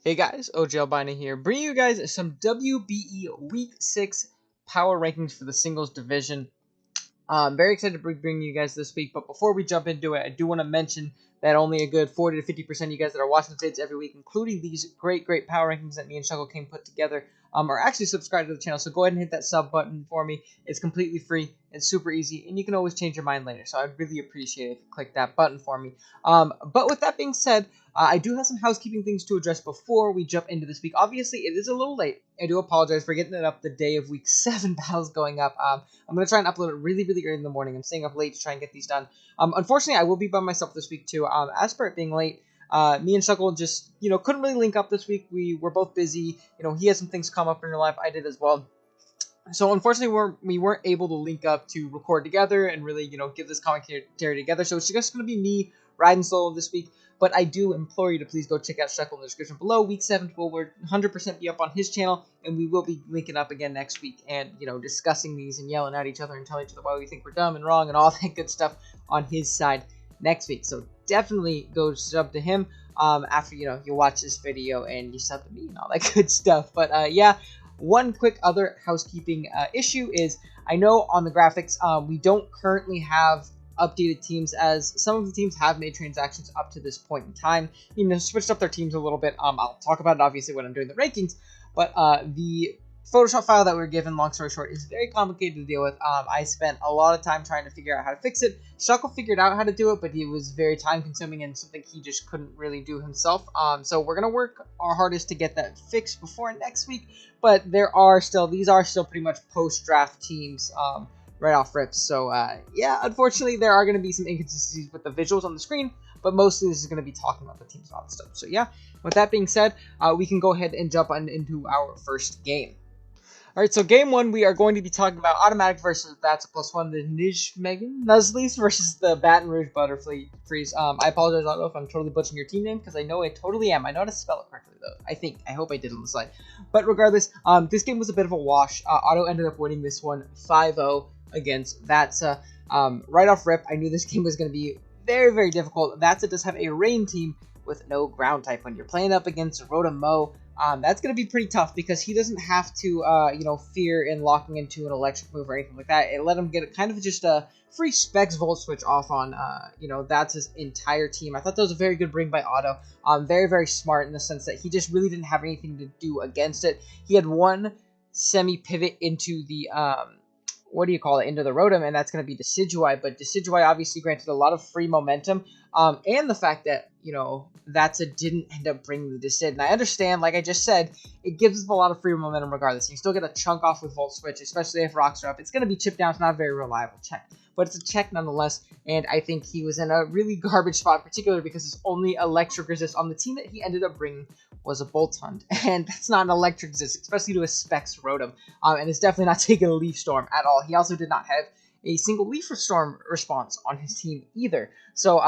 Hey guys, Ogalbina here, bringing you guys some WBE Week 6 power rankings for the singles division. Very excited to bring you guys this week, but before we jump into it, I do want to mention that only a good 40 to 50% of you guys that are watching the vids every week, including these great power rankings that me and Shuckle King put together, are actually subscribed to the channel. So go ahead and hit that sub button for me. It's completely free and super easy, and you can always change your mind later. So I'd really appreciate it if you click that button for me. But with that being said, I do have some housekeeping things to address before we jump into this week. Obviously, it is a little late. I do apologize for getting it up the day of Week 7 battles going up. I'm going to try and upload it really early in the morning. I'm staying up late to try and get these done. Unfortunately, I will be by myself this week too. As for it being late, me and Shuckle just, couldn't really link up this week. We were both busy. He had some things come up in real life. I did as well. So unfortunately, we weren't able to link up to record together and really, give this commentary together. So it's just going to be me riding solo this week. But I do implore you to please go check out Shuckle in the description below. Week 7 will 100% be up on his channel, and we will be linking up again next week and, discussing these and yelling at each other and telling each other why we think we're dumb and wrong and all that good stuff on his side next week. So definitely go sub to him after, you watch this video and you sub to me and all that good stuff. But, yeah, one quick other housekeeping issue is I know on the graphics we don't currently have updated teams, as some of the teams have made transactions up to this point in time. Switched up their teams a little bit. I'll talk about it obviously when I'm doing the rankings, but the Photoshop file that we were given, long story short, is very complicated to deal with. I spent a lot of time trying to figure out how to fix it. Shuckle figured out how to do it, but it was very time consuming and something he just couldn't really do himself. So we're going to work our hardest to get that fixed before next week, but these are still pretty much post-draft teams, right off rips. So, yeah, unfortunately, there are going to be some inconsistencies with the visuals on the screen, but mostly this is going to be talking about the teams and all that stuff. So, yeah, with that being said, we can go ahead and jump into our first game. All right, so game 1, we are going to be talking about Automatic versus Thatsa +1, the Nijmegen Nuzleys versus the Baton Rouge Butterfrees. I apologize, Otto, if I'm totally butchering your team name, because I know I totally am. I know how to spell it correctly, though. I hope I did on the slide. But regardless, this game was a bit of a wash. Otto ended up winning this one 5-0 against Thatsa. Right off rip, I knew this game was going to be very difficult. Thatsa does have a rain team with no ground type. When you're playing up against Mo, that's going to be pretty tough because he doesn't have to, fear in locking into an electric move or anything like that. It let him get kind of just a free Specs Volt Switch off on, Thatsa's entire team. I thought that was a very good bring by Otto. Very smart in the sense that he just really didn't have anything to do against it. He had one semi-pivot into the, into the Rotom, and that's going to be Decidueye, but Decidueye obviously granted a lot of free momentum, and the fact that, Thatsa didn't end up bringing the Decid, and I understand, like I just said, it gives us a lot of free momentum regardless. You still get a chunk off with Volt Switch, especially if rocks are up. It's going to be chipped down. It's not a very reliable check, but it's a check nonetheless, and I think he was in a really garbage spot, particularly because his only electric resist on the team that he ended up bringing was a Boltund, and that's not an electric resist, especially to a Specs Rotom, and it's definitely not taking a Leaf Storm at all. He also did not have a single Leaf Storm response on his team either, so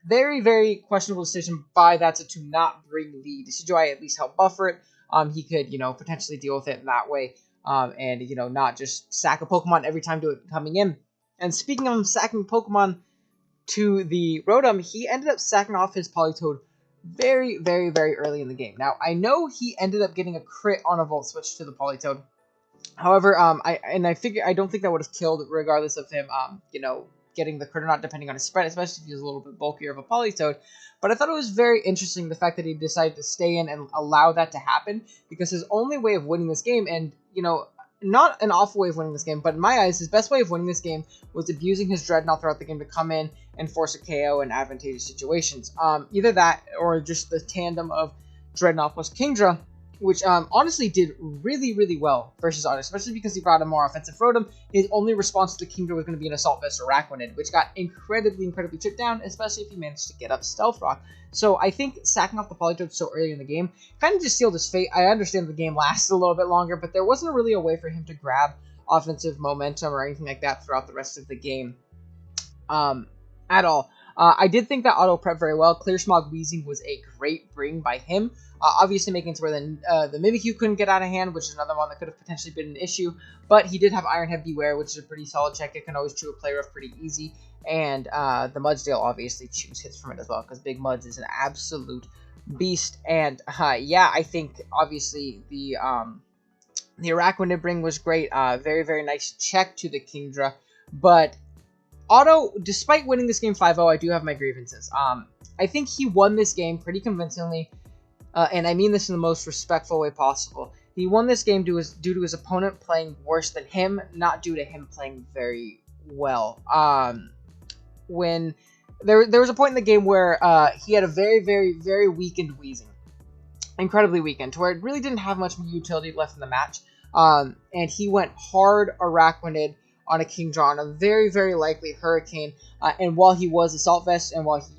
very questionable decision by Thatsa to not bring the Decidueye, at least help buffer it. He could, potentially deal with it in that way, and, not just sack a Pokemon every time to it coming in. And speaking of sacking Pokemon to the Rotom, he ended up sacking off his Politoed very early in the game. Now, I know he ended up getting a crit on a Volt Switch to the Politoed. However, I don't think that would have killed regardless of him, getting the crit or not, depending on his spread, especially if he was a little bit bulkier of a Politoed. But I thought it was very interesting the fact that he decided to stay in and allow that to happen, because his only way of winning this game, and, not an awful way of winning this game, but in my eyes, his best way of winning this game was abusing his Dreadnought throughout the game to come in and force a KO in advantageous situations. Either that or just the tandem of Dreadnought plus Kingdra, which honestly did really well versus Otto, especially because he brought a more offensive Rotom. His only response to Kingdra was going to be an Assault Vest or Araquanid, which got incredibly chipped down, especially if he managed to get up Stealth Rock. So I think sacking off the Politoed so early in the game kind of just sealed his fate. I understand the game lasted a little bit longer, but there wasn't really a way for him to grab offensive momentum or anything like that throughout the rest of the game at all. I did think that Otto prepped very well. Clear Smog Weezing was a great bring by him. Obviously making it to where the Mimikyu couldn't get out of hand, which is another one that could have potentially been an issue. But he did have Iron Head Beware, which is a pretty solid check. It can always chew a play rough pretty easy. And the Mudsdale obviously chews hits from it as well, because Big Muds is an absolute beast. And yeah, I think obviously the Araquanid bring was great. Very, very nice check to the Kingdra. But Otto, despite winning this game 5-0, I do have my grievances. I think he won this game pretty convincingly, and I mean this in the most respectful way possible. He won this game due to his opponent playing worse than him, not due to him playing very well. When there was a point in the game where he had a very, very, very weakened Weezing. Incredibly weakened, to where it really didn't have much utility left in the match. And he went hard Araquanid on a Kingdra, on a very, very likely Hurricane. And while he was Assault Vest, and while he,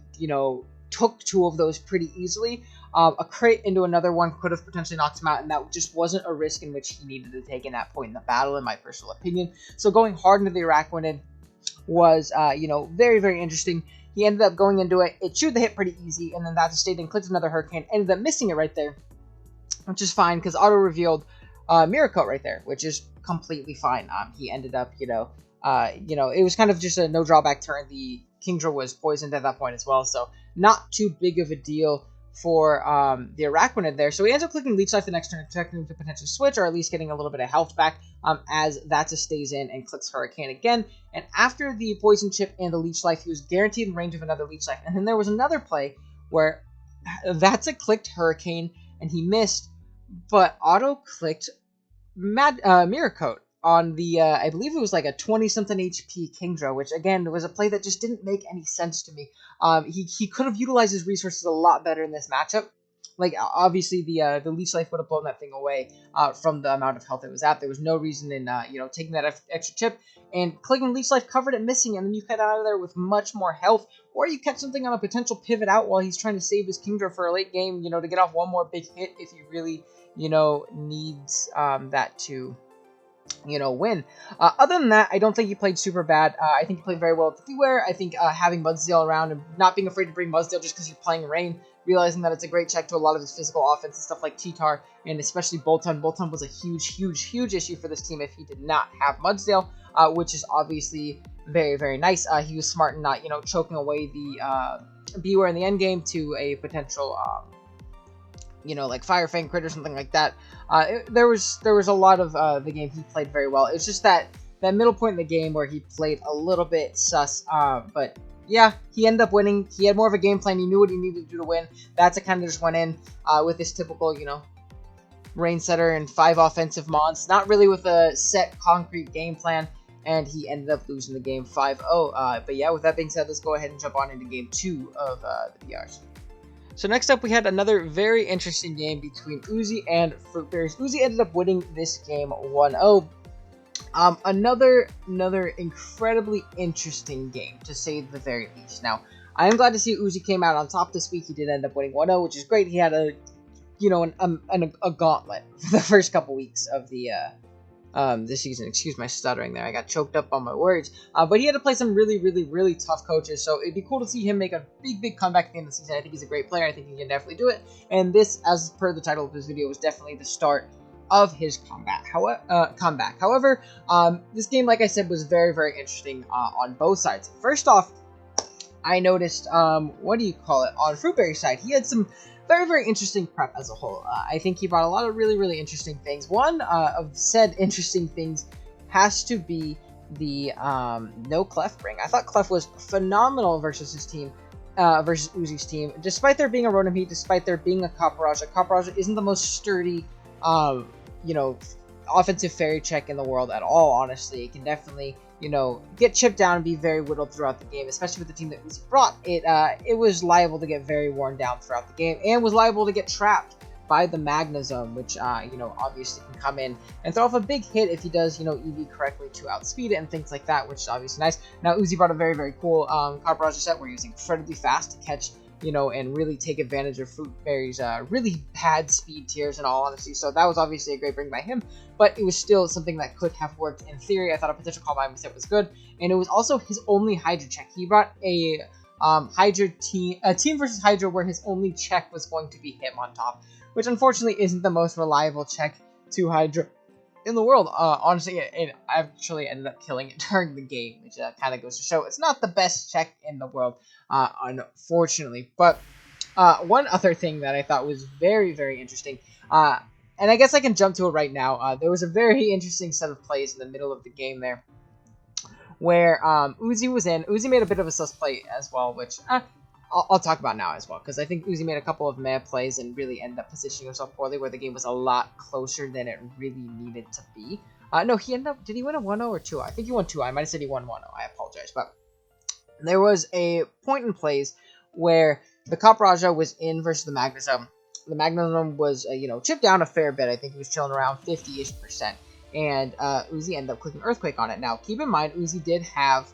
took 2 of those pretty easily, a crit into another one could have potentially knocked him out, and that just wasn't a risk in which he needed to take in that point in the battle, in my personal opinion. So going hard into the Araquanid was, very, very interesting. He ended up going into it. It chewed the hit pretty easy, and then Thatsa stayed and clicked another Hurricane, ended up missing it right there, which is fine, because Auto revealed Mirror Coat right there, which is completely fine. He ended up, it was kind of just a no drawback turn. The Kingdra was poisoned at that point as well, so not too big of a deal for the Araquanid there. So he ends up clicking Leech Life the next turn, expecting him to potentially switch, or at least getting a little bit of health back, as Thatsa stays in and clicks Hurricane again. And after the Poison Chip and the Leech Life, he was guaranteed in range of another Leech Life. And then there was another play where Thatsa clicked Hurricane, and he missed, but Auto clicked Mirror Coat on the, I believe it was like a 20-something HP Kingdra, which, again, was a play that just didn't make any sense to me. He could have utilized his resources a lot better in this matchup. Like, obviously, the Leech Life would have blown that thing away from the amount of health it was at. There was no reason in, taking that extra chip, and clicking Leech Life covered it missing, and then you cut out of there with much more health, or you catch something on a potential pivot out while he's trying to save his Kingdra for a late game, to get off one more big hit if he really, needs that to win. Other than that, I don't think he played super bad. I think he played very well with the Beware. I think having Mudsdale around and not being afraid to bring Mudsdale just because you're playing Rain, realizing that it's a great check to a lot of his physical offense and stuff like T-Tar, and especially Boltund. Boltund was a huge, huge, huge issue for this team if he did not have Mudsdale, which is obviously very, very nice. He was smart in not, choking away the Beware in the end game to a potential like Fire Fang crit or something like that. There was a lot of the game he played very well. It was just that middle point in the game where he played a little bit sus. But yeah, he ended up winning. He had more of a game plan. He knew what he needed to do to win. That's kind of just went in with his typical, Rain Setter and 5 offensive mons. Not really with a set concrete game plan. And he ended up losing the game 5-0. But yeah, with that being said, let's go ahead and jump on into game 2 of the PRs. So next up, we had another very interesting game between Uzi and Fruiberries. Uzi ended up winning this game 1-0. Another incredibly interesting game, to say the very least. Now, I am glad to see Uzi came out on top this week. He did end up winning 1-0, which is great. He had a gauntlet for the first couple weeks of the this season. Excuse my stuttering there. I got choked up on my words. But he had to play some really, really, really tough coaches. So it'd be cool to see him make a big, big comeback at the end of the season. I think he's a great player. I think he can definitely do it. And this, as per the title of this video, was definitely the start of his comeback. However, this game, like I said, was very, very interesting on both sides. First off, I noticed, on Fruiberry's side, he had some very, very interesting prep as a whole. I think he brought a lot of really, really interesting things. One of said interesting things has to be the no Clef bring. I thought Clef was phenomenal versus his team, versus Uzi's team. Despite there being a Rotom Heat, despite there being a Copperajah isn't the most sturdy, offensive fairy check in the world at all, honestly. It can definitely, get chipped down and be very whittled throughout the game, especially with the team that Uzi brought. It was liable to get very worn down throughout the game, and was liable to get trapped by the Magnezone, which, obviously can come in and throw off a big hit if he does, EV correctly to outspeed it and things like that, which is obviously nice. Now, Uzi brought a very, very cool Copperajah set where he was incredibly fast to catch, and really take advantage of Fruiberry's really bad speed tiers, in all honesty. So that was obviously a great bring by him, but it was still something that could have worked in theory. I thought a potential combine set was good, and it was also his only Hydra check. He brought a Hydra team versus Hydra where his only check was going to be him on top, which unfortunately isn't the most reliable check to Hydra in the world. Honestly, it actually ended up killing it during the game, which kind of goes to show it's not the best check in the world, unfortunately. But One other thing that I thought was very, very interesting, and I guess I can jump to it right now. There was a very interesting set of plays in the middle of the game there, where Uzi was in. Uzi made a bit of a sus play as well, which I'll talk about now as well, because I think Uzi made a couple of meh plays and really ended up positioning himself poorly, where the game was a lot closer than it really needed to be. No, he ended up, did he win a 1-0 or 2-0? I think he won 2-0. I might have said he won 1-0. I apologize, but there was a point in plays where the Capraja was in versus the Magnezone. The Magnezone was, chipped down a fair bit. I think he was chilling around 50-ish%. And Uzi ended up clicking Earthquake on it. Now, keep in mind, Uzi did have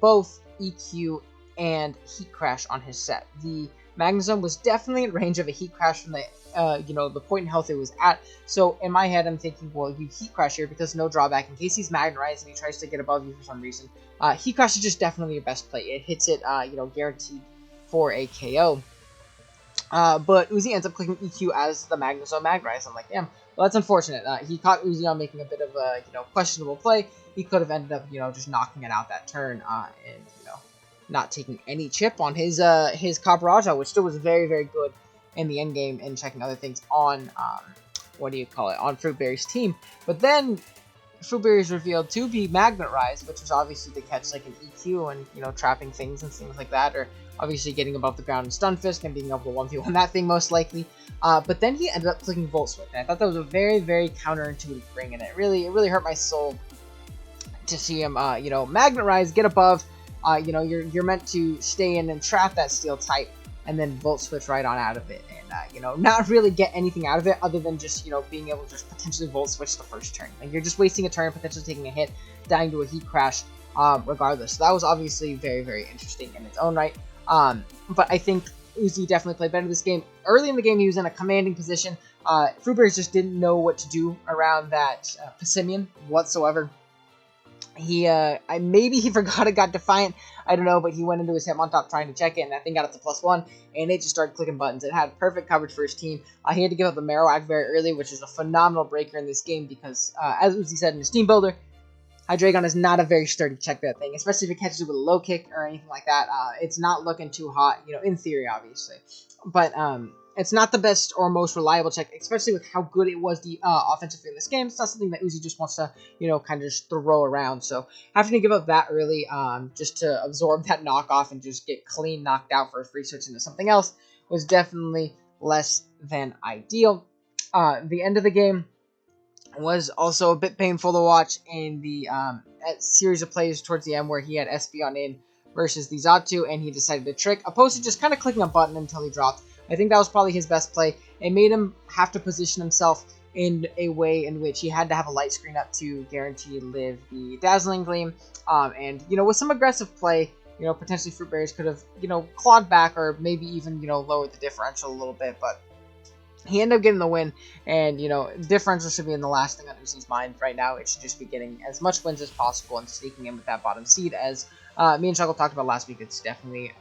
both EQ and Heat Crash on his set. The Magnezone was definitely in range of a Heat Crash from the, the point in health it was at. So in my head, I'm thinking, well, you Heat Crash here because no drawback. In case he's Magnerized and he tries to get above you for some reason, Heat Crash is just definitely your best play. It hits it, guaranteed for a KO. But Uzi ends up clicking EQ as the Magnezone Magnerized. I'm like, damn, well, that's unfortunate. He caught Uzi on making a bit of a, questionable play. He could have ended up, just knocking it out that turn, and, not taking any chip on his Capraja, which still was very, very good in the end game, and checking other things on, on Fruiberries' team. But then Fruiberries revealed to be Magnetized, which was obviously to catch like an EQ and, trapping things and things like that, or obviously getting above the ground in Stunfisk and being able to 1v1 that thing most likely. But then he ended up clicking Volt Switch, and I thought that was a very, very counterintuitive bring, and it really hurt my soul to see him, Magnetize, get above. You're meant to stay in and trap that steel type, and then Volt Switch right on out of it, and not really get anything out of it other than just being able to just potentially Volt Switch the first turn. Like, you're just wasting a turn, potentially taking a hit, dying to a Heat Crash, regardless. So that was obviously very, very interesting in its own right. But I think Uzi definitely played better this game. Early in the game, he was in a commanding position. Fruiberries just didn't know what to do around that Passimian whatsoever. Maybe he forgot it got Defiant, I don't know, but he went into his Hitmontop trying to check it, and that thing got up to +1, and it just started clicking buttons. It had perfect coverage for his team. He had to give up the Marowak very early, which is a phenomenal breaker in this game, because, as Uzi said in his team builder, Hydreigon is not a very sturdy check that thing, especially if it catches it with a low kick or anything like that. It's not looking too hot, in theory, obviously. But, it's not the best or most reliable check, especially with how good it was offensively in this game. It's not something that Uzi just wants to, kind of just throw around. So having to give up that early, just to absorb that knockoff and just get clean knocked out for a free switch into something else was definitely less than ideal. The end of the game was also a bit painful to watch in the series of plays towards the end where he had Espeon in versus the Xatu, and he decided to trick, opposed to just kind of clicking a button until he dropped. I think that was probably his best play. It made him have to position himself in a way in which he had to have a light screen up to guarantee live the Dazzling Gleam. And, with some aggressive play, potentially Fruitberries could have, clawed back or maybe even, lowered the differential a little bit. But he ended up getting the win, and, differential should be in the last thing on Uzi's mind right now. It should just be getting as much wins as possible and sneaking in with that bottom seed. As me and Chuckle talked about last week, it's definitely,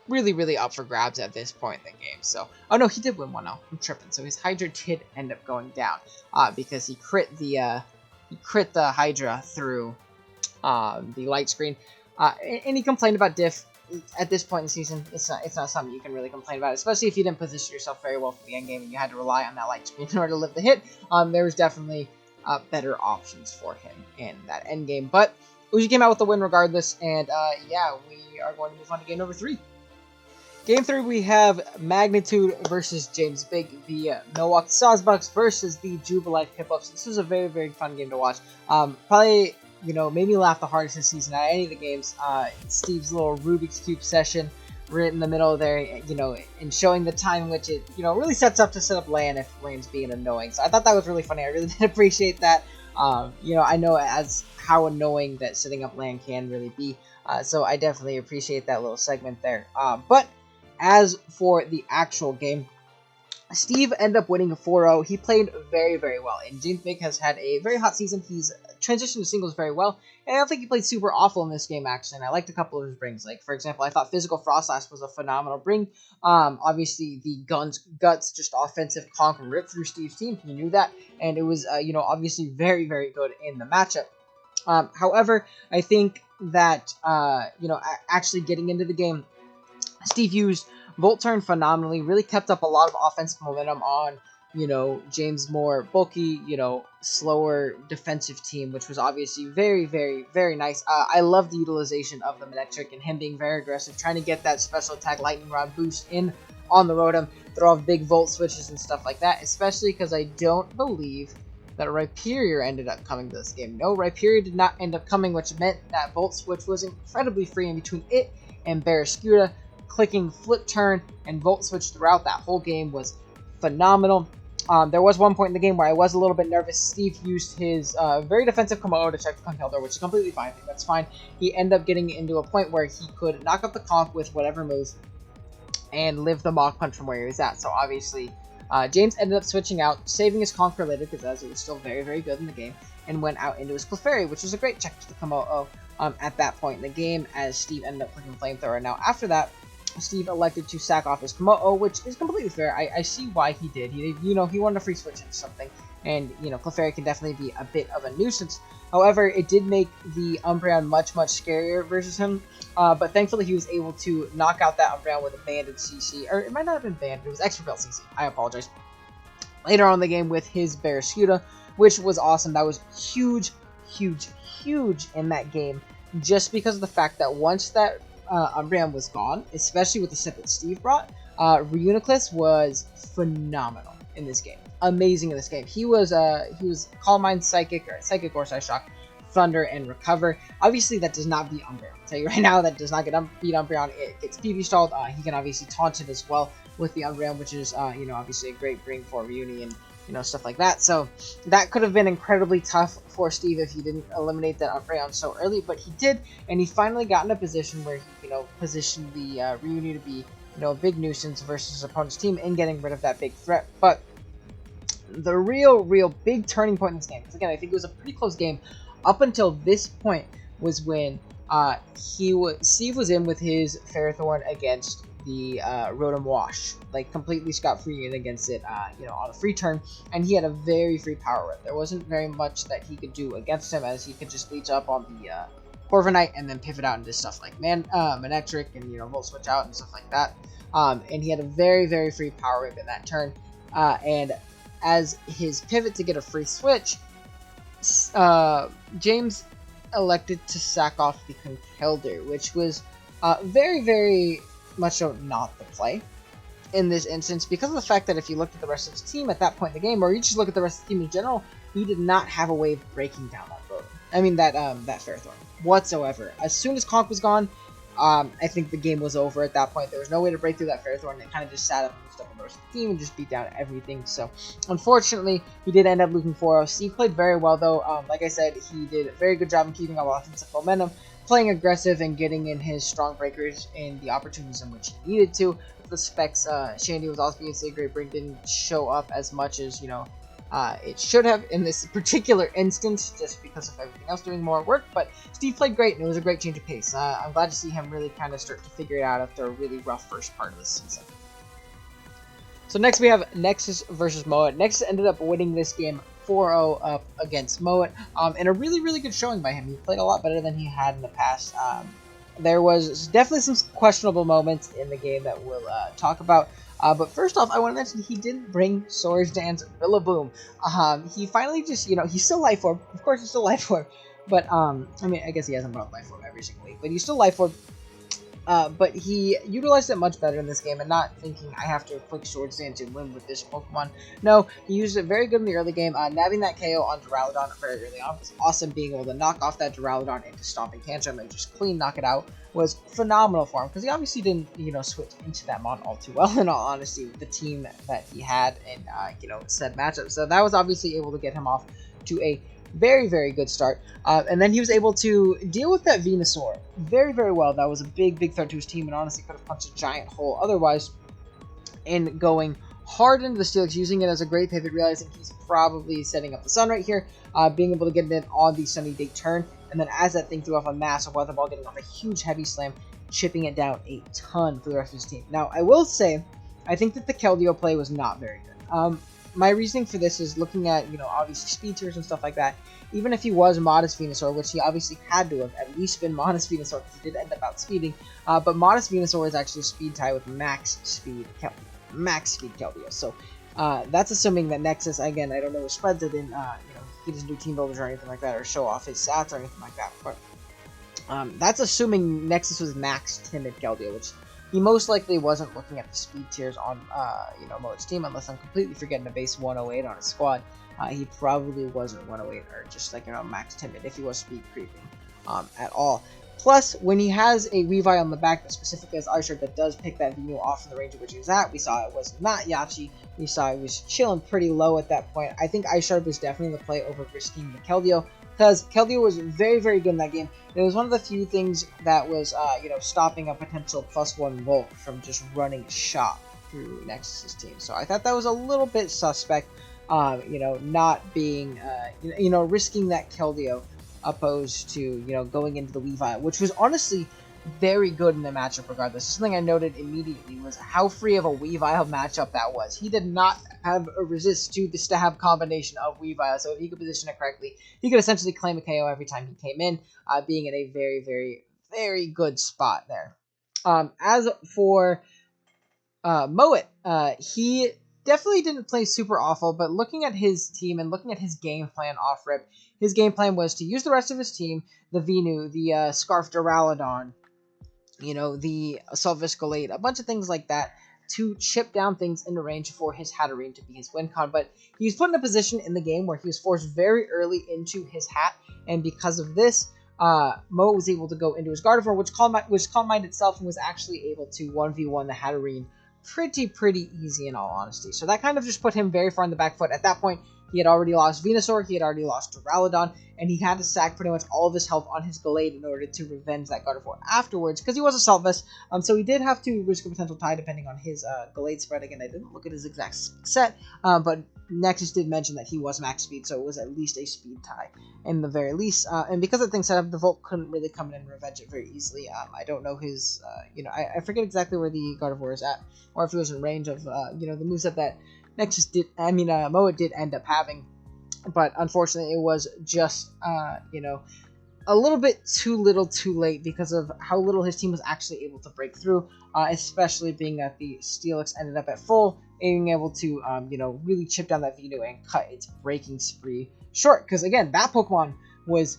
really up for grabs at this point in the game. So, oh no, he did win 1-0. I'm tripping. So his Hydra did end up going down, because he crit the Hydra through the light screen. And he complained about diff. At this point in the season, it's not something you can really complain about, especially if you didn't position yourself very well for the end game and you had to rely on that light screen in order to live the hit. There was definitely better options for him in that end game. But Uzi came out with the win regardless, and yeah, we are going to move on to game number 3. Game 3, we have Magnitude versus James Big, the Milwaukee Sawsbucks versus the Jubilife Piplups. This was a very, very fun game to watch. Probably, made me laugh the hardest this season at any of the games. Steve's little Rubik's Cube session right in the middle there, and showing the time in which it, really sets up to set up Lan if Lan's being annoying. So I thought that was really funny. I really did appreciate that. I know as how annoying that setting up Lan can really be. So I definitely appreciate that little segment there. But as for the actual game, Steve ended up winning 4-0. He played very, very well, and James Big has had a very hot season. He's transitioned to singles very well, and I don't think he played super awful in this game, actually, and I liked a couple of his brings. Like, for example, I thought Physical Frostlash was a phenomenal bring. Obviously, the Guts, just offensive conk and rip through Steve's team. He knew that, and it was, obviously very, very good in the matchup. However, I think that, actually getting into the game, Steve used Volt turned phenomenally, really kept up a lot of offensive momentum on, James' more bulky, slower defensive team, which was obviously very, very, very nice. I love the utilization of the Manectric and him being very aggressive, trying to get that special attack Lightning Rod boost in on the Rotom, throw off big Volt switches and stuff like that, especially because I don't believe that Rhyperior ended up coming to this game. No, Rhyperior did not end up coming, which meant that Volt switch was incredibly free in between it and Barraskewda. Clicking flip turn and Volt switch throughout that whole game was phenomenal. There was one point in the game where I was a little bit nervous. Steve used his very defensive Komodo to check the Conkeldurr, which is completely fine. I think that's fine. He ended up getting into a point where he could knock up the Conk with whatever move and live the Mach Punch from where he was at. So obviously, James ended up switching out, saving his Conk for later because as it was still very, very good in the game, and went out into his Clefairy, which was a great check to the Komodo at that point in the game as Steve ended up clicking Flamethrower. Now after that, Steve elected to sack off his Komodo, which is completely fair. I see why he did. He wanted to free switch into something, and Clefairy can definitely be a bit of a nuisance. However, it did make the Umbreon much, much scarier versus him. But thankfully, he was able to knock out that Umbreon with a banded CC, or it might not have been banded. It was extra belt CC. I apologize. Later on in the game with his Barraskewda, which was awesome. That was huge, huge, huge in that game, just because of the fact that once that Umbreon was gone, especially with the set that Steve brought, Reuniclus was phenomenal in this game. Amazing in this game. He was Calm Mind, Psychic or Psyshock, Thunder, and Recover. Obviously, that does not beat Umbreon. I'll tell you right now, that does not beat Umbreon. It gets PV stalled. He can obviously taunt it as well with the Umbreon, which is obviously a great bring for Reuni and stuff like that. So that could have been incredibly tough for Steve if he didn't eliminate that Umbreon so early, but he did, and he finally got in a position where he positioned the Reuni to be a big nuisance versus his opponent's team and getting rid of that big threat. But the real big turning point in this game, because again I think it was a pretty close game up until this point, was when Steve was in with his Ferrothorn against the Rotom Wash, like completely scot-free against it, on a free turn, and he had a very free power rip. There wasn't very much that he could do against him, as he could just leech up on the Corviknight and then pivot out into stuff like Manectric and Volt Switch out and stuff like that. And he had a very, very free power rip in that turn, and as his pivot to get a free switch, James elected to sack off the Conkeldurr, which was very, very much so not the play in this instance, because of the fact that if you looked at the rest of his team at that point in the game, or you just look at the rest of the team in general, he did not have a way of breaking down that Rotom. I mean that Ferrothorn whatsoever. As soon as Conk was gone, I think the game was over at that point. There was no way to break through that Ferrothorn. It kind of just sat up and stuck on the rest of the team and just beat down everything. So, unfortunately, he did end up losing 4-0. Steve played very well, though. Like I said, he did a very good job in keeping up offensive momentum, playing aggressive and getting in his strong breakers in the opportunities in which he needed to. With the specs, Shandy was also being a great break, didn't show up as much as, it should have in this particular instance, just because of everything else doing more work. But Steve played great, and it was a great change of pace. I'm glad to see him really kind of start to figure it out after a really rough first part of the season. So next we have Nexus versus Moet. Nexus ended up winning this game 4-0 up against Moet, and a really, really good showing by him. He played a lot better than he had in the past. There was definitely some questionable moments in the game that we'll talk about. But first off, I want to mention he didn't bring Swords Dance Rillaboom. He finally just, he's still Life Orb. Of course, he's still Life Orb. But, I mean, I guess he hasn't brought Life Orb every single week. But he's still Life Orb. But he utilized it much better in this game, and not thinking I have to click Swords Dance and win with this Pokemon. No, he used it very good in the early game. Nabbing that KO on Duraludon very early on was awesome. Being able to knock off that Duraludon into Stomping Tantrum and just clean knock it out was phenomenal for him, because he obviously didn't, switch into that mon all too well, in all honesty, with the team that he had in, said matchup. So that was obviously able to get him off to a very, very good start. And then he was able to deal with that Venusaur very, very well. That was a big, big threat to his team, and honestly could have punched a giant hole otherwise. In going hard into the Steelix, using it as a great pivot, realizing he's probably setting up the sun right here, being able to get it in on the Sunny Day turn, and then as that thing threw off a massive weather ball, getting off a huge heavy slam, chipping it down a ton for the rest of his team. Now, I will say, I think that the Keldeo play was not very good. my reasoning for this is looking at, you know, obviously speed tiers and stuff like that. Even if he was Modest Venusaur, which he obviously had to have at least been Modest Venusaur because he did end up outspeeding, but Modest Venusaur is actually a speed tie with max speed Keldeo. So that's assuming that Nexus, again, I don't know his spreads, it didn't, you know, he doesn't do team builders or anything like that, or show off his stats or anything like that. But that's assuming Nexus was max timid Keldeo, which he most likely wasn't looking at the speed tiers on, you know, Moet's team, unless I'm completely forgetting a base 108 on his squad. He probably wasn't 108 or just like, you know, max timid if he was speed creeping at all. Plus, when he has a Weavile on the back that specifically has Ice Shard that does pick that Venu off from the range of which he was at, we saw it was not Yachi. We saw it was chilling pretty low at that point. I think Ice Shard was definitely the play over risking the Keldeo, because Keldeo was very, very good in that game. It was one of the few things that was, you know, stopping a potential +1 Volt from just running shot through Nexus's team. So I thought that was a little bit suspect, you know, not being, you know, risking that Keldeo opposed to, you know, going into the Weavile, which was honestly very good in the matchup regardless. Something I noted immediately was how free of a Weavile matchup that was. He did not have a resist to the stab combination of Weavile, so if he could position it correctly, he could essentially claim a KO every time he came in, being in a very, very, very good spot there. As for Moet, he definitely didn't play super awful, but looking at his team and looking at his game plan off rip, his game plan was to use the rest of his team, the Venu, the Scarf Duraludon, you know, the Assault Viscolate, a bunch of things like that, to chip down things in the range for his Hatterene to be his win con. But he was put in a position in the game where he was forced very early into his hat, and because of this, Mo was able to go into his Gardevoir, which Calm Mind itself, and was actually able to 1v1 the Hatterene pretty easy in all honesty. So that kind of just put him very far in the back foot. At that point, he had already lost Venusaur, he had already lost Duraludon, and he had to sack pretty much all of his health on his Gallade in order to revenge that Gardevoir afterwards, because he was Assault Vest, so he did have to risk a potential tie depending on his Gallade spread. Again, I didn't look at his exact set, but Nexus did mention that he was max speed, so it was at least a speed tie in the very least. And because of things set up, the Volt couldn't really come in and revenge it very easily. I don't know his, you know, I forget exactly where the Gardevoir is at, or if it was in range of, you know, the moveset that Nexus did, Moet did end up having, but unfortunately it was just, you know, a little bit too little too late because of how little his team was actually able to break through, especially being that the Steelix ended up at full, being able to, you know, really chip down that Venu and cut its breaking spree short, because again, that Pokemon was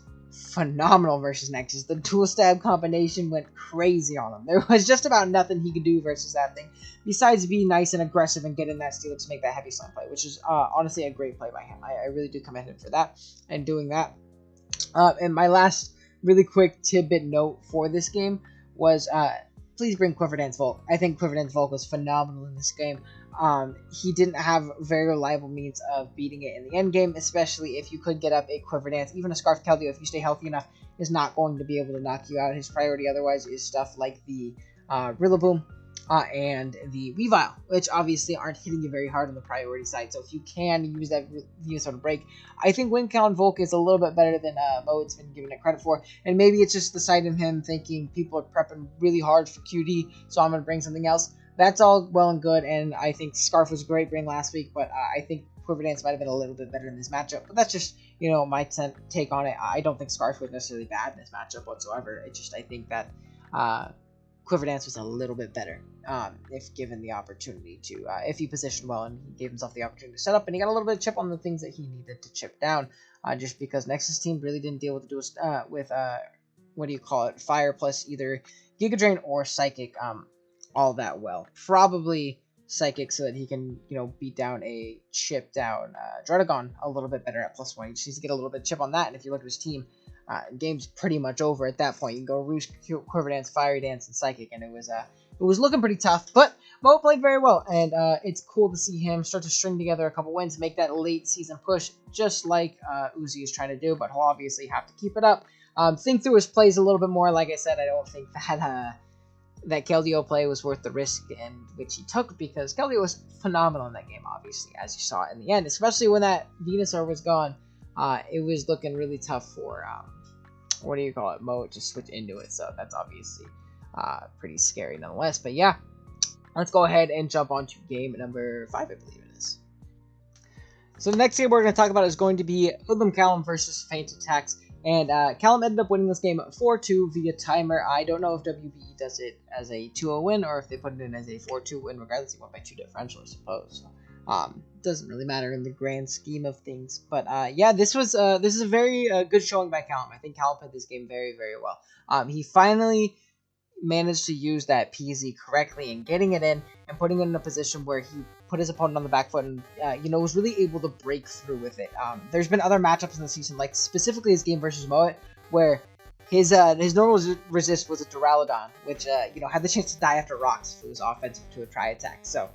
phenomenal versus Nexus. The dual stab combination went crazy on him. There was just about nothing he could do versus that thing, besides be nice and aggressive and get in that Steelix to make that heavy slam play, which is honestly a great play by him. I really do commend him for that and doing that. And my last really quick tidbit note for this game was, please bring Quiverdance Volt. I think Quiverdance Volt was phenomenal in this game. He didn't have very reliable means of beating it in the end game, especially if you could get up a Quiverdance. Even a Scarf Keldeo, if you stay healthy enough, is not going to be able to knock you out. His priority otherwise is stuff like the Rillaboom and the Weavile, which obviously aren't hitting you very hard on the priority side. So if you can use that Venusaur to break, I think Wincon Volk is a little bit better than Moet's been given it credit for. And maybe it's just the sight of him thinking people are prepping really hard for QD, so I'm going to bring something else. That's all well and good, and I think Scarf was a great bring last week, but I think Quiverdance might have been a little bit better in this matchup. But that's just, you know, my take on it. I don't think Scarf was necessarily bad in this matchup whatsoever. It's just I think that Quiverdance was a little bit better if given the opportunity to, if he positioned well and he gave himself the opportunity to set up, and he got a little bit of chip on the things that he needed to chip down, just because Nexus team really didn't deal with what do you call it, fire plus either Giga Drain or Psychic all that well. Probably Psychic so that he can, you know, beat down a chip down Druddigon a little bit better at +1. He just needs to get a little bit of chip on that, and if you look at his team, game's pretty much over at that point. You can go Roost, Quiverdance, Fiery Dance, and Psychic, and it was looking pretty tough, but Mo played very well, and it's cool to see him start to string together a couple wins, make that late season push, just like Uzi is trying to do, but he'll obviously have to keep it up. Think through his plays a little bit more. Like I said, I don't think that Keldeo play was worth the risk in which he took, because Keldeo was phenomenal in that game, obviously, as you saw in the end, especially when that Venusaur was gone. It was looking really tough for, what do you call it, Mo to switch into it, so that's obviously pretty scary nonetheless. But yeah, let's go ahead and jump on to game number 5, I believe it is. So the next game we're going to talk about is going to be Hoodlum Callum versus Feint Attacks. And Callum ended up winning this game 4-2 via timer. I don't know if WBE does it as a 2-0 win or if they put it in as a 4-2 win. Regardless, he went by 2 differential, I suppose. So, doesn't really matter in the grand scheme of things. But yeah, this is a very good showing by Callum. I think Callum played this game very, very well. He finally managed to use that PZ correctly and getting it in and putting it in a position where he put his opponent on the back foot and was really able to break through with it. There's been other matchups in the season, like specifically his game versus Moet, where his normal resist was a Duraludon, which had the chance to die after rocks if it was offensive to a tri-attack. So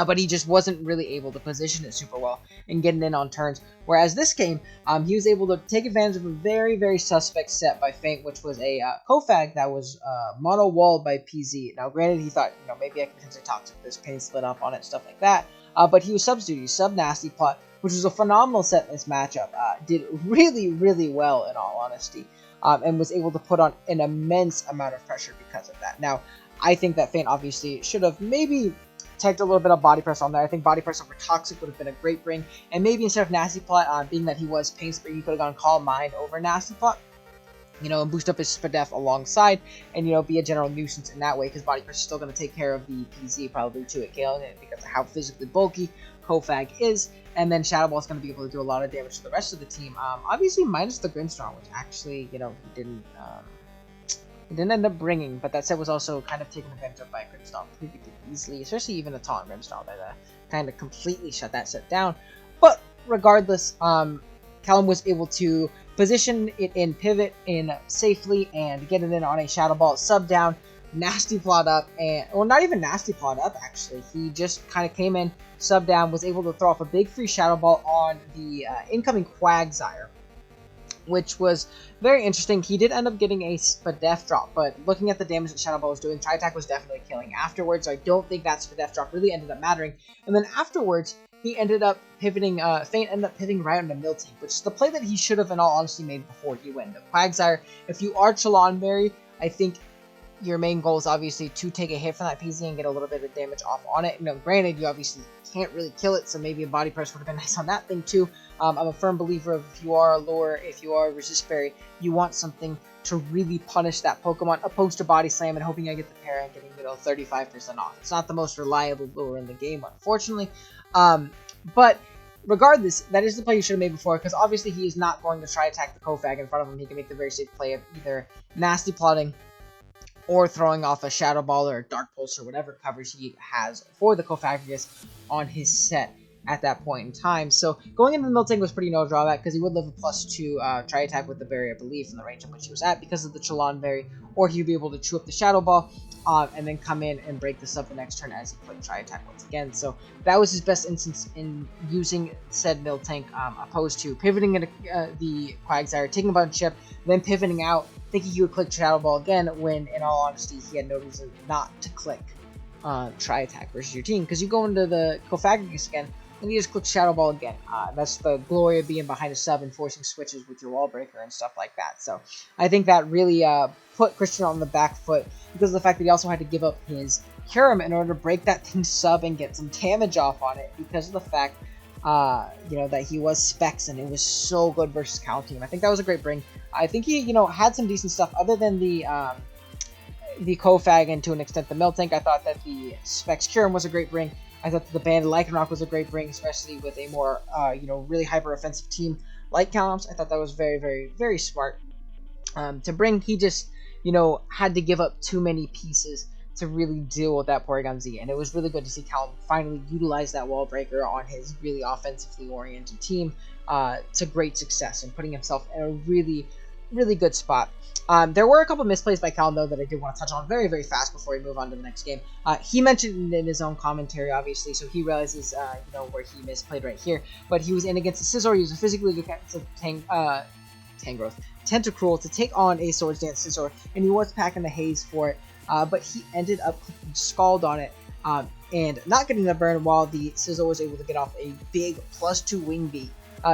but he just wasn't really able to position it super well and get it in on turns. Whereas this game, he was able to take advantage of a very, very suspect set by Feint, which was a Kofag that was mono-walled by PZ. Now, granted, he thought, maybe I can potentially toxic this pain split up on it, stuff like that. But he was substitute. He sub-nasty plot, which was a phenomenal set in this matchup. Did really, really well, in all honesty. And was able to put on an immense amount of pressure because of that. Now, I think that Feint obviously should have maybe tagged a little bit of body press on there. I think body press over Toxic would have been a great bring. And maybe instead of Nasty Plot, being that he was Pain Spray, you could have gone Calm Mind over Nasty Plot. And boost up his Spadef alongside and, be a general nuisance in that way because body press is still going to take care of the PZ probably to it, killing it because of how physically bulky Kofag is. And then Shadow Ball is going to be able to do a lot of damage to the rest of the team. Obviously minus the Grimmsnarl, which actually, he didn't end up bringing, but that set was also kind of taken advantage of by a Grimmsnarl pretty easily, especially even a taunt Grimmsnarl that kind of completely shut that set down. But regardless, Callum was able to position it in pivot in safely and get it in on a Shadow Ball sub down, nasty plot up, and well, not even nasty plot up actually. He just kind of came in, sub down, was able to throw off a big free Shadow Ball on the incoming Quagsire, which was very interesting. He did end up getting a Spadef drop, but looking at the damage that Shadow Ball was doing, Tri-Attack was definitely killing afterwards, so I don't think that Spadef drop really ended up mattering. And then afterwards, he ended up pivoting, Feint ended up pivoting right on the Miltank, which is the play that he should have in all honesty made before he went. The Quagsire, if you are Chalonberry, I think your main goal is obviously to take a hit from that PZ and get a little bit of damage off on it. Granted, you obviously can't really kill it, so maybe a body press would have been nice on that thing too. I'm a firm believer of if you are a lure, if you are a resist berry, you want something to really punish that Pokemon, opposed to body slam and hoping I get the pair and getting 35% off. It's not the most reliable lure in the game, unfortunately. But regardless, that is the play you should have made before, because obviously he is not going to try attack the Kofag in front of him. He can make the very safe play of either nasty plotting or throwing off a Shadow Ball or a Dark Pulse or whatever coverage he has for the Kofagrigus on his set at that point in time. So going into the Miltank was pretty no drawback because he would live a +2 try attack with the berry, I believe, from the range in which he was at because of the Chalon berry, or he'd be able to chew up the Shadow Ball and then come in and break this up the next turn as he played try attack once again. So that was his best instance in using said Miltank, opposed to pivoting into the Quagsire, taking a bunch of chip, then pivoting out, thinking he would click Shadow Ball again, when in all honesty he had no reason not to click try attack versus your team, because you go into the Kofagrigus again and you just click Shadow Ball again. That's the glory of being behind a sub and forcing switches with your wall breaker and stuff like that. So I think that really put Christian on the back foot because of the fact that he also had to give up his Curum in order to break that thing sub and get some damage off on it because of the fact that he was Specs and it was so good versus Cal team. I think that was a great bring. I think he had some decent stuff other than the Kofag and to an extent the Miltank. I thought that the Specs Curum was a great bring. I thought that the Banded Lycanroc was a great bring, especially with a more, really hyper-offensive team like Callum's. I thought that was very, very, very smart to bring. He just, had to give up too many pieces to really deal with that Porygon Z, and it was really good to see Callum finally utilize that wall breaker on his really offensively oriented team to great success and putting himself in a really, really good spot. There were a couple misplays by Callum, though, that I did want to touch on very, very fast before we move on to the next game. He mentioned it in his own commentary, obviously, so he realizes, where he misplayed right here. But he was in against the Scizor. He was a physically defensive Tentacruel to take on a Swords Dance Scizor, and he was packing the haze for it. But he ended up clicking Scald on it and not getting the burn, while the Scizor was able to get off a big +2 Wing Beat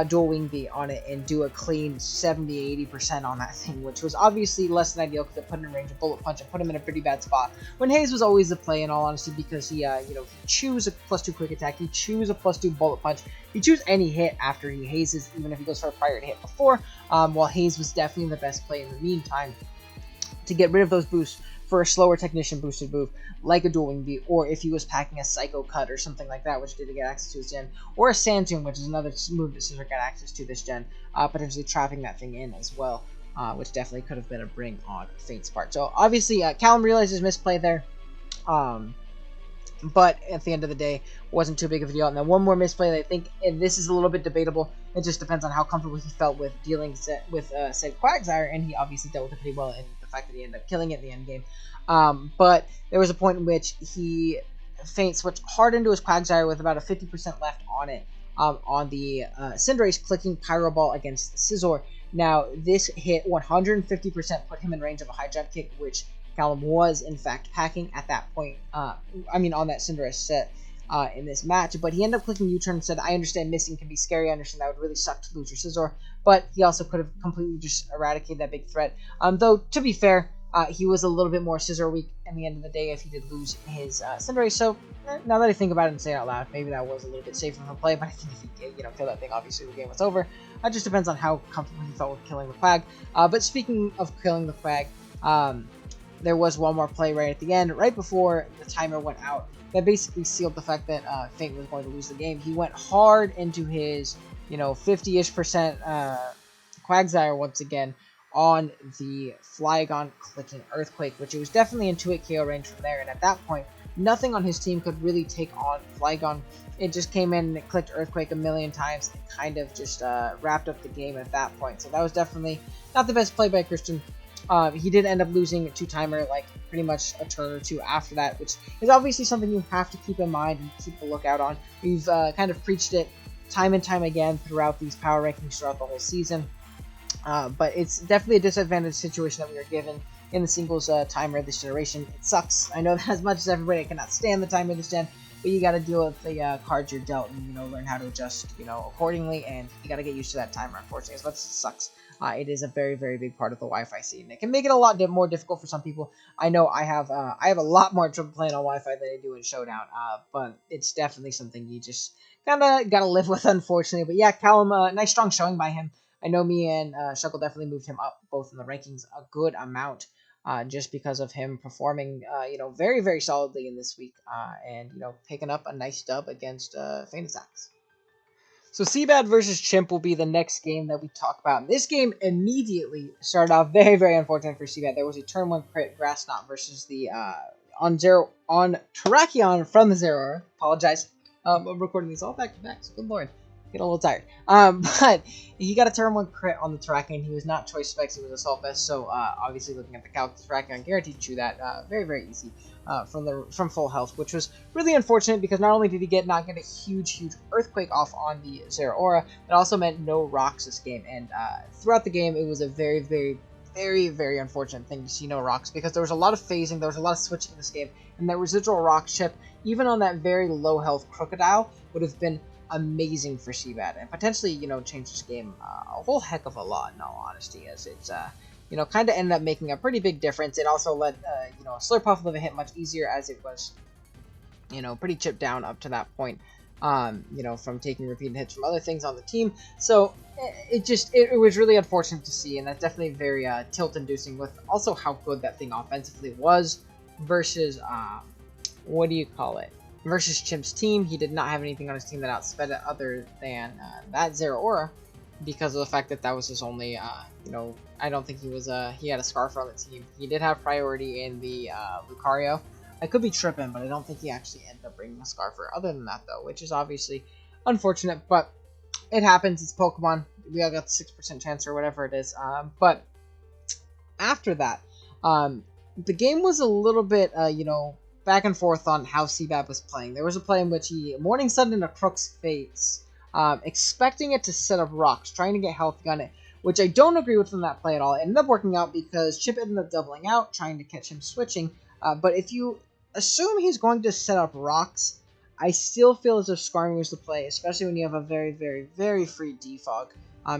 dual wing beat on it and do a clean 70-80% on that thing, which was obviously less than ideal because it put him in range of bullet punch and put him in a pretty bad spot. When Haze was always the play, in all honesty, because he, he chews a +2 quick attack, he chews a +2 bullet punch, he chews any hit after he hazes, even if he goes for a prior hit before. While Haze was definitely the best play in the meantime to get rid of those boosts for a slower technician boosted move like a dual wing beat, or if he was packing a psycho cut or something like that, which did get access to his gen, or a sand tune, which is another move that Scissor got access to this gen, potentially trapping that thing in as well, which definitely could have been a bring on Feint's part. So obviously Callum realized his misplay there, but at the end of the day, wasn't too big of a deal. And then one more misplay that I think, and this is a little bit debatable, it just depends on how comfortable he felt with dealing with said Quagsire, and he obviously dealt with it pretty well in the fact that he ended up killing it in the end game. But there was a point in which he Feint switched hard into his Quagsire with about a 50% left on it, on the Cinderace, clicking Pyro Ball against the Scizor. Now, this hit 150% put him in range of a high jump kick, which Callum was, in fact, packing at that point, on that Cinderace set in this match, but he ended up clicking U-turn and said, I understand missing can be scary, I understand that would really suck to lose your Scizor, but he also could have completely just eradicated that big threat. Though, to be fair, he was a little bit more Scizor weak in the end of the day if he did lose his Cinderace, so now that I think about it and say it out loud, maybe that was a little bit safer of a play, but I think if he killed that thing, obviously the game was over. It just depends on how comfortable he felt with killing the Quag. But speaking of killing the Quag, there was one more play right at the end, right before the timer went out, that basically sealed the fact that Feint was going to lose the game. He went hard into his, 50-ish% Quagsire once again on the Flygon clicking Earthquake, which it was definitely in 2-hit KO range from there, and at that point, nothing on his team could really take on Flygon. It just came in and it clicked Earthquake a million times and kind of just wrapped up the game at that point. So that was definitely not the best play by Christian. He did end up losing a 2-timer, like, pretty much a turn or two after that, which is obviously something you have to keep in mind and keep a lookout on. We've kind of preached it time and time again throughout these power rankings throughout the whole season. But it's definitely a disadvantaged situation that we are given in the singles timer this generation. It sucks. I know that as much as everybody cannot stand the timer this gen, but you got to deal with the cards you're dealt and, learn how to adjust, accordingly, and you got to get used to that timer, unfortunately, as much as it sucks. It is a very, very big part of the Wi-Fi scene. It can make it a lot more difficult for some people. I know I have a lot more trouble playing on Wi-Fi than I do in Showdown, but it's definitely something you just kind of got to live with, unfortunately. But yeah, Callum, nice strong showing by him. I know me and Shuckle definitely moved him up both in the rankings a good amount, just because of him performing, very, very solidly in this week, and, picking up a nice dub against Feint Attacks. So Cbad versus Chimp will be the next game that we talk about. And this game immediately started off very, very unfortunate for Cbad. There was a turn 1 crit Grass Knot versus the on Terrakion from the Zero. Apologize. I'm recording these all back to back, so good lord. Get a little tired. But he got a turn 1 crit on the Terrakion. He was not Choice Specs, he was Assault Vest, so obviously looking at the calc, the Terrakion guaranteed to chew that very, very easy from full health, which was really unfortunate because not only did he not get a huge Earthquake off on the Zero Aura, it also meant no rocks this game, and throughout the game it was a very, very, very, very unfortunate thing to see no rocks, because there was a lot of phasing, there was a lot of switching in this game, and that residual rock chip, even on that very low health Crocodile, would have been amazing for Cbad, and potentially, change this game a whole heck of a lot, in all honesty, as it's, kind of ended up making a pretty big difference. It also let, Slurpuff live a hit much easier, as it was, pretty chipped down up to that point, from taking repeated hits from other things on the team. So it was really unfortunate to see, and that's definitely very tilt-inducing with also how good that thing offensively was versus, versus Chimp's team. He did not have anything on his team that outsped it other than that Zero Aura, because of the fact that that was his only, I don't think he had a Scarf on the team. He did have priority in the Lucario. I could be tripping, but I don't think he actually ended up bringing a Scarfer other than that, though, which is obviously unfortunate, but it happens. It's Pokemon. We all got the 6% chance or whatever it is. But after that, the game was a little bit, back and forth on how Cbad was playing. There was a play in which he Morning Sun in a Crook's face, expecting it to set up rocks, trying to get health gun it, which I don't agree with in that play at all. It ended up working out because Chip ended up doubling out, trying to catch him switching. But if you assume he's going to set up rocks, I still feel as if Skarmory was the play, especially when you have a very, very, very free defog.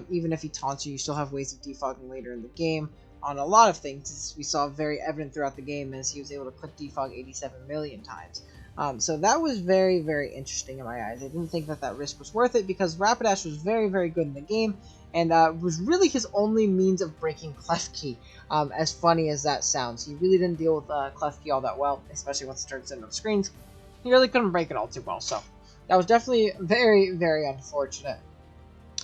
Even if he taunts you, you still have ways of defogging later in the game on a lot of things. As we saw very evident throughout the game as he was able to click defog 87 million times. So that was very, very interesting in my eyes. I didn't think that that risk was worth it because Rapidash was very, very good in the game and was really his only means of breaking Klefki, as funny as that sounds. He really didn't deal with Klefki all that well, especially once it started setting up screens. He really couldn't break it all too well, so that was definitely very, very unfortunate.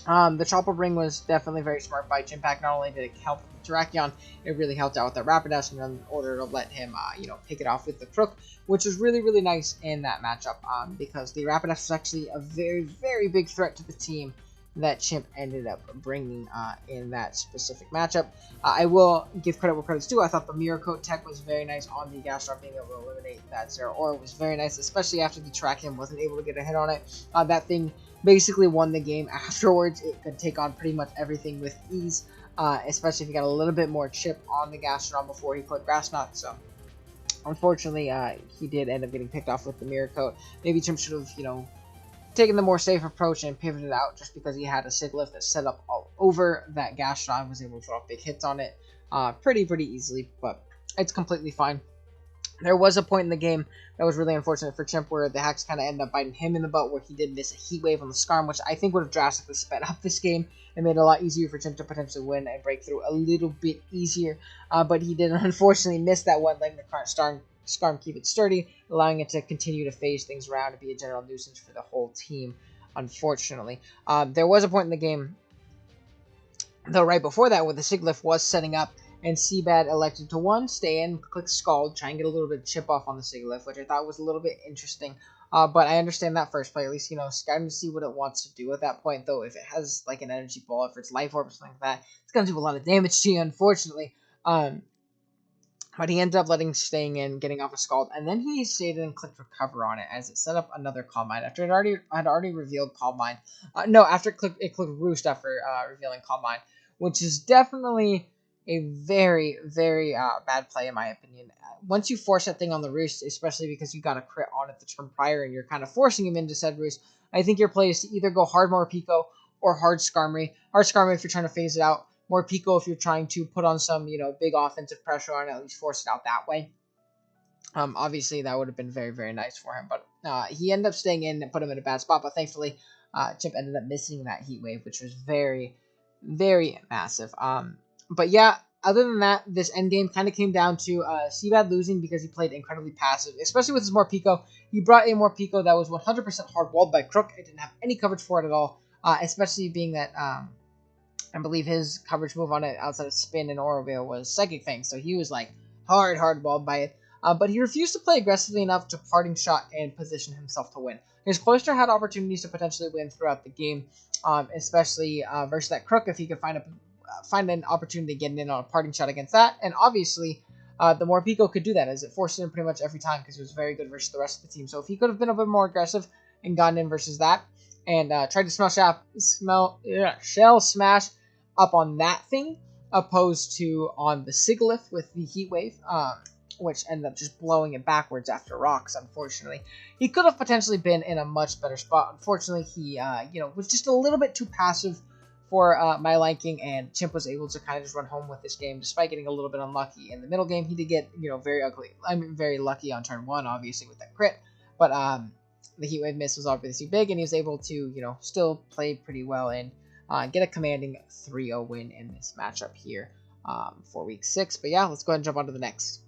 The Chopper Ring was definitely very smart by Chimp. Not only did it help with Terrakion, it really helped out with that Rapidash in order to let him, pick it off with the Crook, which was really, really nice in that matchup, because the Rapidash was actually a very, very big threat to the team that Chimp ended up bringing in that specific matchup. I will give credit where credit's due. I thought the Mirror Coat tech was very nice on the Gastron, being able to eliminate that Zero Aura was very nice, especially after the Terrakion wasn't able to get a hit on it. That thing basically won the game afterwards. It could take on pretty much everything with ease, especially if you got a little bit more chip on the Gastron before he put Grass Knot. So unfortunately, he did end up getting picked off with the Mirror Coat. Maybe Chimp should have, taken the more safe approach and pivoted out just because he had a Sigilyph that set up all over that Gastron, was able to throw off big hits on it pretty easily, but it's completely fine. There was a point in the game that was really unfortunate for Chimp where the hacks kind of ended up biting him in the butt, where he did miss a Heat Wave on the Skarm, which I think would have drastically sped up this game and made it a lot easier for Chimp to potentially win and break through a little bit easier. But he did unfortunately miss that one, letting the current Skarm keep it sturdy, allowing it to continue to phase things around and be a general nuisance for the whole team, unfortunately. There was a point in the game, though, right before that, where the Sigilyph was setting up, and Cbad elected to stay in, click Scald, try and get a little bit of chip off on the Sigilyph, which I thought was a little bit interesting. But I understand that first play, at least, starting to see what it wants to do at that point, though. If it has, like, an Energy Ball, if it's Life Orb or something like that, it's going to do a lot of damage to you, unfortunately. But he ended up staying in, getting off a Scald, and then he stayed in and clicked Recover on it as it set up another Calm Mind after it had already revealed Calm Mind. After it clicked Roost after revealing Calm Mind, which is definitely a very, very bad play in my opinion. Once you force that thing on the Roost, especially because you got a crit on it the turn prior and you're kind of forcing him into said Roost, I think your play is to either go hard Morpeko or hard Skarmory. Hard Skarmory if you're trying to phase it out. Morpeko if you're trying to put on some, big offensive pressure on it, at least force it out that way. Obviously, that would have been very, very nice for him. But he ended up staying in and put him in a bad spot. But thankfully, Chimp ended up missing that Heat Wave, which was very, very massive. But yeah, other than that, this endgame kind of came down to Cbad losing because he played incredibly passive, especially with his Morpeko. He brought a Morpeko that was 100% hard-walled by Crook. It didn't have any coverage for it at all, especially being that... I believe his coverage move on it outside of Spin and Oroville was Psychic Fang, so he was like hard-walled by it. But he refused to play aggressively enough to Parting Shot and position himself to win. His Cloyster had opportunities to potentially win throughout the game, especially versus that Crook if he could find an opportunity to get in on a Parting Shot against that. And obviously, the Morpeko could do that as it forced him pretty much every time because he was very good versus the rest of the team. So if he could have been a bit more aggressive and gotten in versus that and tried to Shell Smash up on that thing, opposed to on the Sigilyph with the Heat Wave, which ended up just blowing it backwards after rocks, unfortunately. He could have potentially been in a much better spot. Unfortunately, he, was just a little bit too passive for my liking, and Chimp was able to kind of just run home with this game, despite getting a little bit unlucky. In the middle game, he did get, very lucky on turn 1, obviously, with that crit, but the Heat Wave miss was obviously big, and he was able to, still play pretty well and get a commanding 3-0 win in this matchup here for week 6. But yeah, let's go ahead and jump on to the next.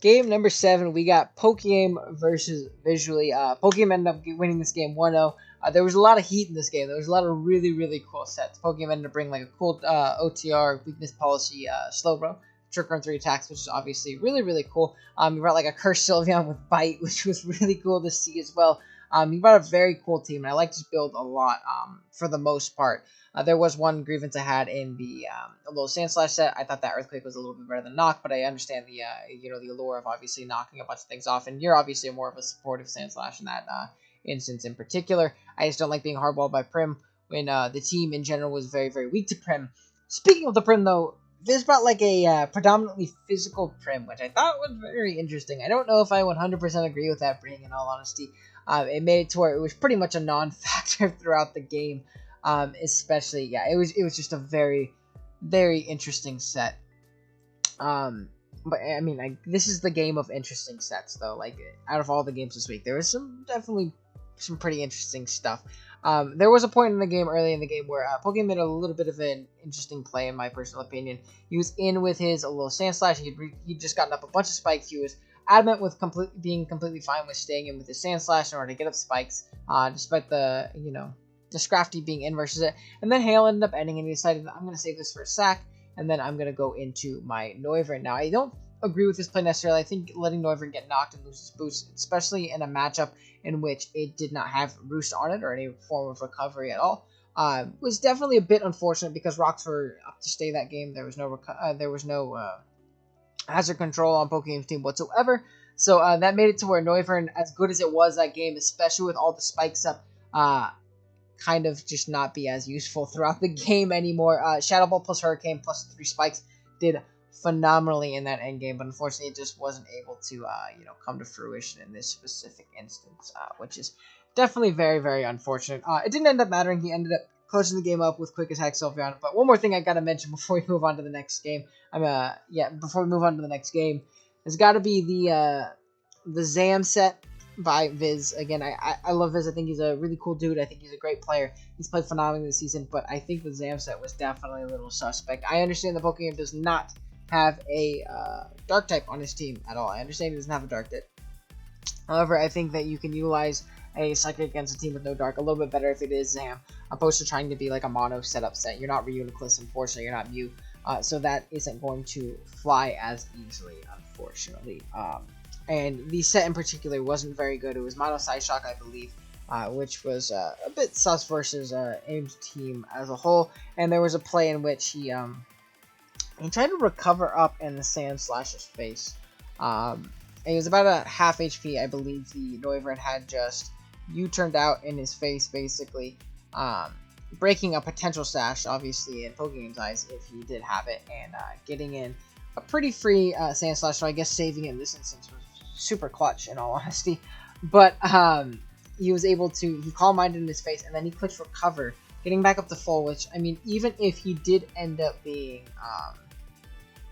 Game number 7, we got Pokeaim versus Visually. Pokeaim ended up winning this game 1-0. There was a lot of heat in this game. There was a lot of really, really cool sets. Pokeaim ended up bringing like a cool OTR, Weakness Policy, Slowbro, Trick Run 3 attacks, which is obviously really, really cool. He brought like a Cursed Sylveon with Bite, which was really cool to see as well. He brought a very cool team, and I like his build a lot for the most part. There was one grievance I had in the little Sandslash set. I thought that Earthquake was a little bit better than Knock, but I understand the the allure of obviously knocking a bunch of things off, and you're obviously more of a supportive Sandslash in that instance in particular. I just don't like being hardballed by Prim when the team in general was very, very weak to Prim. Speaking of the Prim, though, this brought like a predominantly physical Prim, which I thought was very interesting. I don't know if I 100% agree with that bring, in all honesty. it made it to where it was pretty much a non-factor throughout the game. Especially, yeah, it was just a very, very interesting set. But I mean, this is the game of interesting sets, though. Like, out of all the games this week, there was definitely some pretty interesting stuff. There was a point in the game, early in the game, where Pokeaim made a little bit of an interesting play, in my personal opinion. He was in with his little Sand Slash. He'd just gotten up a bunch of spikes. He was adamant with being completely fine with staying in with his Sand Slash in order to get up spikes, despite the, the Scrafty being in versus it. And then Hail ended up ending, and he decided, I'm going to save this for a sack, and then I'm going to go into my Noivern. Now, I don't agree with this play necessarily. I think letting Noivern get knocked and lose his boost, especially in a matchup in which it did not have Roost on it or any form of recovery at all, was definitely a bit unfortunate because rocks were up to stay that game. There was no hazard control on Pokeaim's team whatsoever. So that made it to where Noivern, as good as it was that game, especially with all the spikes up, kind of just not be as useful throughout the game anymore. Shadow Ball plus Hurricane plus 3 spikes did phenomenally in that end game, but unfortunately it just wasn't able to come to fruition in this specific instance, which is definitely very, very unfortunate. It didn't end up mattering. He ended up closing the game up with Quick Attack Sylveon. But one more thing I gotta mention before we move on to the next game. Before we move on to the next game, there's got to be the Zam set by Viz. Again, I love Viz. I think he's a really cool dude. I think he's a great player. He's played phenomenally this season, but I think the Zam set was definitely a little suspect. I understand the Pokeaim does not have a Dark type on his team at all. I understand he doesn't have a Dark type. However, I think that you can utilize a Psychic against a team with no Dark a little bit better if it is Zam, opposed to trying to be like a mono setup set. You're not Reuniclus, unfortunately. You're not Mew, so that isn't going to fly as easily, unfortunately. And the set in particular wasn't very good. It was mono Psyshock, I believe, which was a bit sus versus Aim's team as a whole. And there was a play in which he tried to recover up in the Sand Slash's face. It was about a half HP, I believe. The Noivern had just U-turned out in his face, basically, breaking a potential Sash, obviously, in Pokeaim's eyes, if he did have it, and getting in a pretty free Sand Slash, so I guess saving it in this instance was super clutch, in all honesty. But he was able to, he Calm Minded in his face, and then he clicked Recover, getting back up to full, which, I mean, even if he did end up being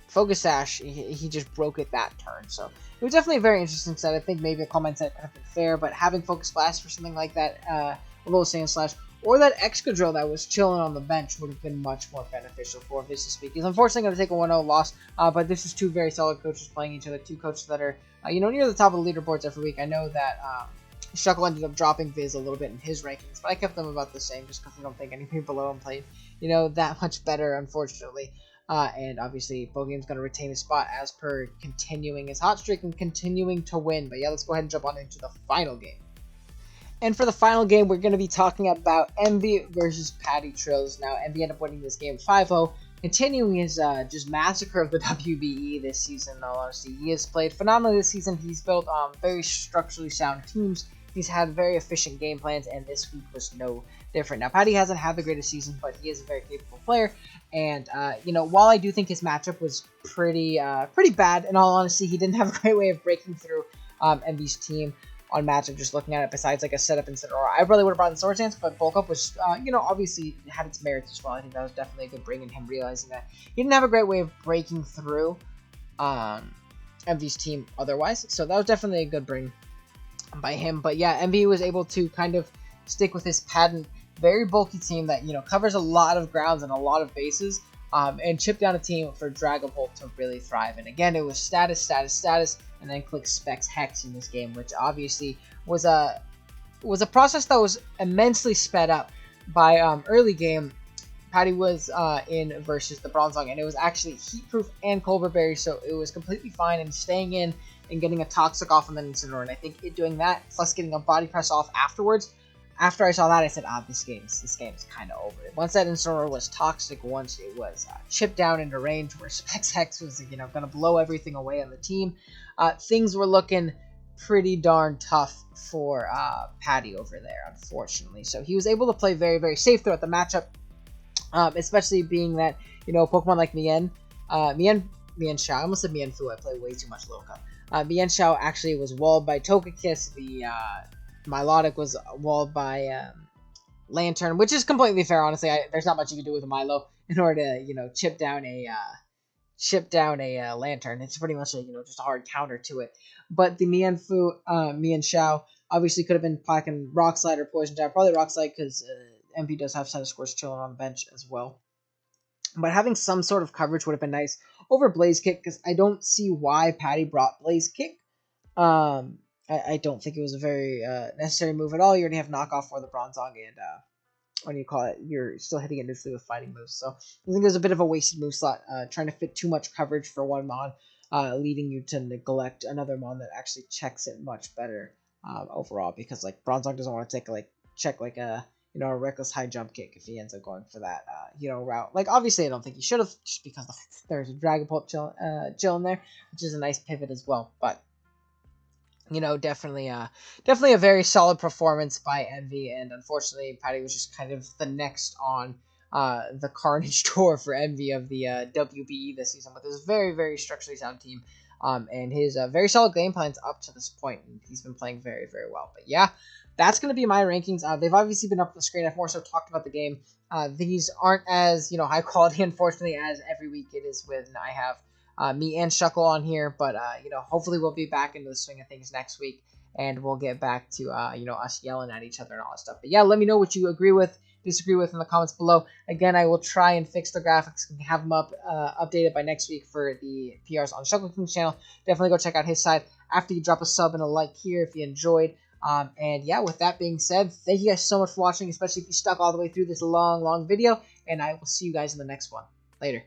Focus Sash, he just broke it that turn. So it was definitely a very interesting set. I think maybe a Calm Mind set could have been fair, but having Focus Blast for something like that, a little Sand Slash, or that Excadrill that was chilling on the bench would have been much more beneficial for Viz to speak. He's unfortunately going to take a 1-0 loss, but this is two very solid coaches playing each other, two coaches that are near the top of the leaderboards every week. I know that Shuckle ended up dropping Viz a little bit in his rankings, but I kept them about the same just because I don't think anything below him played, that much better, unfortunately. And obviously, Pokeaim's going to retain his spot as per continuing his hot streak and continuing to win. But yeah, let's go ahead and jump on into the final game. And for the final game, we're going to be talking about Emvee versus Patty Trills. Now, Emvee ended up winning this game 5-0, continuing his just massacre of the WBE this season, in all honesty. He has played phenomenally this season. He's built very structurally sound teams. He's had very efficient game plans, and this week was no different. Now, Patty hasn't had the greatest season, but he is a very capable player. And, while I do think his matchup was pretty bad, in all honesty, he didn't have a great way of breaking through Emvee's team on matchup, just looking at it, besides like a setup and Aurora. I really would have brought in Sword Dance, but Bulk Up was, obviously had its merits as well. I think that was definitely a good bring in him realizing that he didn't have a great way of breaking through Emvee's team otherwise. So that was definitely a good bring by him. But yeah, Emvee was able to kind of stick with his patent, very bulky team that, covers a lot of grounds and a lot of bases, and chip down a team for Dragapult to really thrive. And again, it was status, and then click Specs Hex in this game, which obviously was a process that was immensely sped up by early game. Patty was in versus the Bronzong, and it was actually Heat Proof and Culver Berry, so it was completely fine, and staying in and getting a Toxic off and then Incineroar. And I think doing that, plus getting a Body Press off afterwards, after I saw that, I said, this game is kind of over. Once that Incineroar was toxic, once it was chipped down into range where Specs Hex was, going to blow everything away on the team, things were looking pretty darn tough for Patty over there, unfortunately. So he was able to play very, very safe throughout the matchup, especially being that, Pokemon like Mienshao, I almost said Mienfoo, I play way too much Loka. Mienshao actually was walled by Togekiss, the Milotic was walled by Lantern, which is completely fair, honestly. There's not much you can do with a Milo in order to, you know, chip down a Lantern. It's pretty much a, you know, just a hard counter to it. But the Mian obviously could have been packing Rock Slide or Poison Jab. Probably Rock Slide because Emvee does have Center Scores chilling on the bench as well. But having some sort of coverage would have been nice over Blaze Kick, because I don't see why Patty brought Blaze Kick. I don't think it was a very necessary move at all. You already have knockoff for the Bronzong, and what do you call it? You're still hitting it neutrally with fighting moves. So I think it was a bit of a wasted move slot, trying to fit too much coverage for one mon, leading you to neglect another mon that actually checks it much better overall. Because like Bronzong doesn't want to take check a a reckless high jump kick if he ends up going for that route. Like obviously I don't think he should have, just because there's a Dragon Pulp chilling there, which is a nice pivot as well. But definitely a very solid performance by Emvee, and unfortunately Patty was just kind of the next on the Carnage tour for Emvee of the WBE this season, with his very, very structurally sound team, and his very solid game plans up to this point, and he's been playing very, very well. But yeah, that's going to be my rankings. They've obviously been up on the screen. I've more so talked about the game. These aren't as high quality, unfortunately, as every week it is when I have me and Shuckle on here, but hopefully we'll be back into the swing of things next week, and we'll get back to us yelling at each other and all that stuff. But yeah, let me know what you agree with, disagree with in the comments below. Again, I will try and fix the graphics and have them updated by next week for the PRs on Shuckle King's channel. Definitely go check out his side after you drop a sub and a like here if you enjoyed. And yeah, with that being said, thank you guys so much for watching, especially if you stuck all the way through this long video, and I will see you guys in the next one. Later.